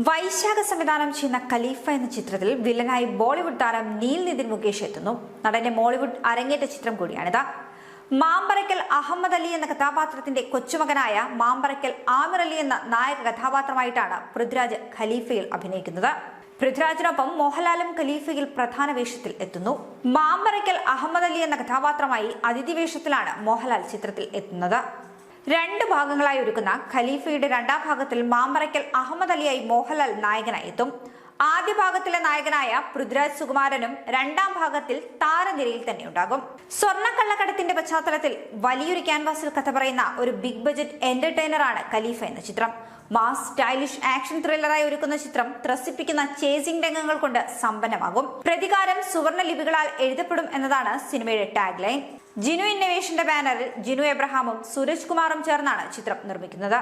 വൈശാഖ സംവിധാനം ചെയ്യുന്ന ഖലീഫ എന്ന ചിത്രത്തിൽ വില്ലനായി ബോളിവുഡ് താരം നീൽ നിതിൻ മുകേഷ് എത്തുന്നു. നടന്റെ മോളിവുഡ് അരങ്ങേറ്റ ചിത്രം കൂടിയാണിത്. മാമ്പറയ്ക്കൽ അഹമ്മദ് അലി എന്ന കഥാപാത്രത്തിന്റെ കൊച്ചുമകനായ മാമ്പറയ്ക്കൽ ആമിർ അലി എന്ന നായക കഥാപാത്രമായിട്ടാണ് പൃഥ്വിരാജ് ഖലീഫയിൽ അഭിനയിക്കുന്നത്. പൃഥ്വിരാജിനൊപ്പം മോഹൻലാലും ഖലീഫയിൽ പ്രധാന വേഷത്തിൽ എത്തുന്നു. മാമ്പറയ്ക്കൽ അഹമ്മദ് അലി എന്ന കഥാപാത്രമായി അതിഥി വേഷത്തിലാണ് മോഹൻലാൽ ചിത്രത്തിൽ എത്തുന്നത്. രണ്ട് ഭാഗങ്ങളായി ഒരുക്കുന്ന ഖലീഫയുടെ രണ്ടാം ഭാഗത്തിൽ മാമ്പറയ്ക്കൽ അഹമ്മദ് അലിയായി മോഹൻലാൽ നായകനായി എത്തും. ആദ്യ ഭാഗത്തിലെ നായകനായ പൃഥ്വിരാജ് സുകുമാരനും രണ്ടാം ഭാഗത്തിൽ താരനിരയിൽ തന്നെ ഉണ്ടാകും. സ്വർണ്ണക്കള്ളക്കടത്തിന്റെ പശ്ചാത്തലത്തിൽ വലിയൊരു ക്യാൻവാസിൽ കഥ പറയുന്ന ഒരു ബിഗ് ബജറ്റ് എന്റർടൈനറാണ് ഖലീഫ എന്ന ചിത്രം. മാസ് സ്റ്റൈലിഷ് ആക്ഷൻ ത്രില്ലറായി ഒരുക്കുന്ന ചിത്രം ത്രസിപ്പിക്കുന്ന ചേസിംഗ് രംഗങ്ങൾ കൊണ്ട് സമ്പന്നമാകും. പ്രതികാരം സുവർണ ലിപികളാൽ എഴുതപ്പെടും എന്നതാണ് സിനിമയുടെ ടാഗ് ലൈൻ. ജിനു ഇന്നവേഷന്റെ ബാനറിൽ ജിനു എബ്രഹാമും സുരജ് കുമാറും ചേർന്നാണ് ചിത്രം നിർമ്മിക്കുന്നത്.